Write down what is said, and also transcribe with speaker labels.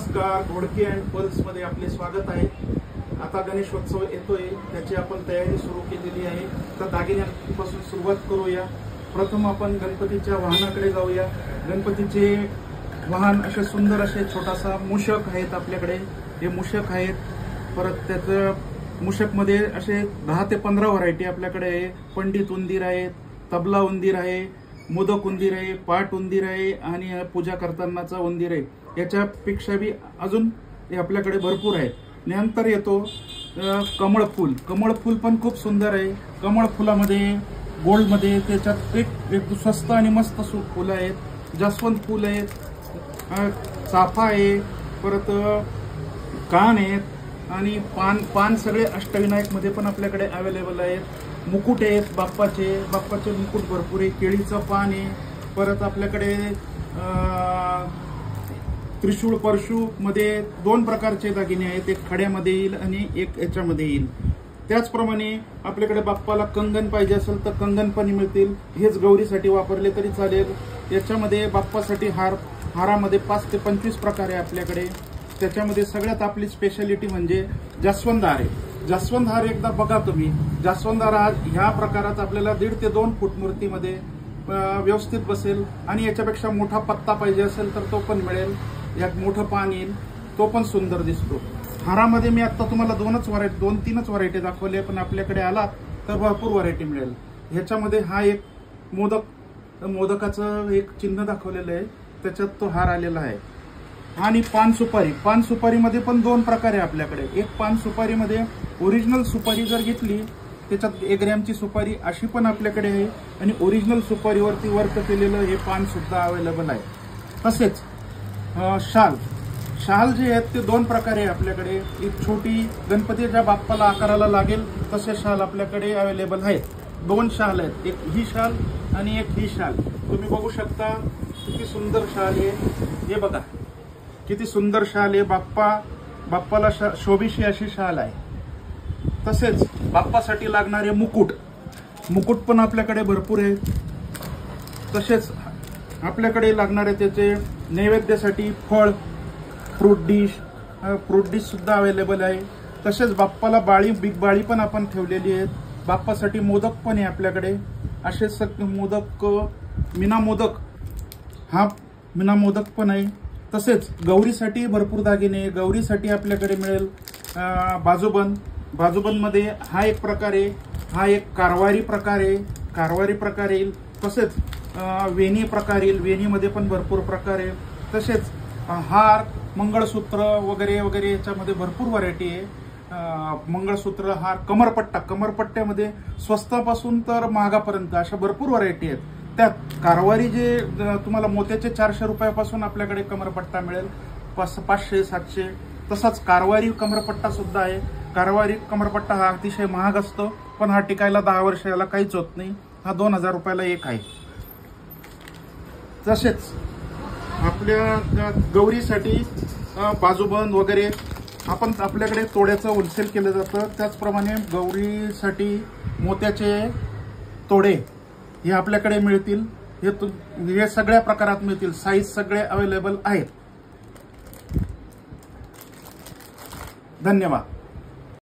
Speaker 1: नमस्कार, Ghodke and pulse मध्ये आपले स्वागत आहे। आता गणेशोत्सव येतोय, त्याची आपण तयारी सुरू केलेली आहे। तर दागिन्यांपासून सुरुवात करूया। प्रथम आपण गणपतीच्या वाहनाकडे जाऊया। गणपतीचे वाहन असे सुंदर असे छोटासा मूषक आहेत आपल्याकडे, हे मूषक आहेत। परत त्याचं मूषक मध्ये असे 10 ते 15 व्हरायटी आपल्याकडे आहे। पंडित उंदीर आहेत, तबला उंदीर आहे, मोदक उंदीर आहे, पाट उंदीर आहे आणि पूजा करतानाचा उंदीर आहे। याच्यापेक्षा बी अजून आपल्याकडे भरपूर आहे। नंतर येतो कमळ फूल। कमळ फूल पण खूप सुंदर आहे। कमळ फुलामध्ये गोल्ड मध्ये त्याच्यात एक स्वस्त आणि मस्त फुलं आहेत। जास्वंद फूल आहेत, चाफा आहे, परत कान आहेत आणि पान सगळे अष्टविनायक मध्ये पण आपल्याकडे अवेलेबल आहेत। मुकुट आहेत बाप्पाचे मुकुट भरपूर आहे। केळीचं पान आहे। परत आपल्याकडे त्रिशूळ परशू मध्ये 2 प्रकारचे दागिने आहेत, एक खड्यामध्ये येईल आणि एक याच्यामध्ये येईल। त्याचप्रमाणे आपल्याकडे बाप्पाला कंगन पाहिजे असेल तर कंगन पण मिळतील। हेच गौरीसाठी वापरले तरी चालेल। याच्यामध्ये बाप्पासाठी हारामध्ये 5 ते 25 प्रकार आहे आपल्याकडे। त्याच्यामध्ये सगळ्यात आपली स्पेशालिटी म्हणजे जास्वंद हार आहे। जास्वंद हार एकदा बघा तुम्ही। जास्वंद हार ह्या प्रकारात आपल्याला 1.5 ते 2 फूट मूर्तीमध्ये व्यवस्थित बसेल आणि याच्यापेक्षा मोठा पत्ता पाहिजे असेल तर तो पण मिळेल। यात मोठं पान येईल, तो पण सुंदर दिसतो। हारामध्ये मी आता तुम्हाला 2-3च व्हरायटी दाखवले, पण आपल्याकडे आलात तर भरपूर व्हरायटी मिळेल। ह्याच्यामध्ये हा एक मोदकाचं एक चिन्ह दाखवलेलं आहे, त्याच्यात तो हार आलेला आहे। आणि पान सुपारीमध्ये पण 2 प्रकार आहे आपल्याकडे। एक पान सुपारीमध्ये ओरिजिनल सुपारी जर घेतली त्याच्यात 1 ग्रॅमची सुपारी अशी पण आपल्याकडे आहे आणि ओरिजिनल सुपारीवरती वर्क केलेलं हे पान सुद्धा अवेलेबल आहे। तसेच शाल जे आहेत ते 2 प्रकारे आपल्याकडे। एक छोटी गणपतीच्या बाप्पाला आकाराला लागेल तसे शाल आपल्याकडे अवेलेबल आहेत। 2 शाल आहेत, एक ही शाल आणि एक ही शाल। तुम्ही बघू शकता किती सुंदर शाल आहे। हे बघा किती सुंदर शाल आहे। बाप्पाला शोभीशी अशी शाल आहे। तसेच बाप्पासाठी लागणारे मुकुट पण आपल्याकडे भरपूर आहेत। तसेच आपल्याकडे लागणारे त्याचे नैवेद्यासाठी फळ, फ्रूट डिश सुद्धा अवेलेबल आहे। तसेच बाप्पाला बिग बाळी पण आपण ठेवलेली आहेत। बाप्पासाठी मोदक पण आहे आपल्याकडे। असेच मोदक, मीना मोदक पण आहे। तसेच गौरीसाठी भरपूर दागिने, गौरीसाठी आपल्याकडे मिळेल बाजूबंद मध्ये हा एक प्रकार आहे। हा एक कारवारी प्रकार येईल। तसेच वेणी प्रकार येईल, वेणीमध्ये पण भरपूर प्रकार आहे। तसेच हार, मंगळसूत्र वगैरे याच्यामध्ये भरपूर व्हरायटी आहे। मंगळसूत्र, हार, कमरपट्ट्यामध्ये स्वस्तापासून तर महागापर्यंत अशा भरपूर व्हरायटी आहेत। त्यात कारवारी जे तुम्हाला मोत्याचे 400 रुपयापासून आपल्याकडे कमरपट्टा मिळेल, 500-700। तसाच कारवारी कमरपट्टा सुद्धा आहे। कारवारी कमरपट्टा हा अतिशय महाग असतो, पण हा टिकायला 10 वर्ष याला काहीच होत नाही। हा 2000 रुपयाला एक आहे। तसेच आपल्या गौरीसाठी बाजूबंद वगैरे आपल्याकडे तोड्याचं होलसेल केलं जातं। त्याचप्रमाणे गौरीसाठी मोत्याचे तोडे हे आपल्याकडे मिळतील। हे सगळ्या प्रकारात मिळतील। साईज सगळे अवेलेबल आहेत। धन्यवाद।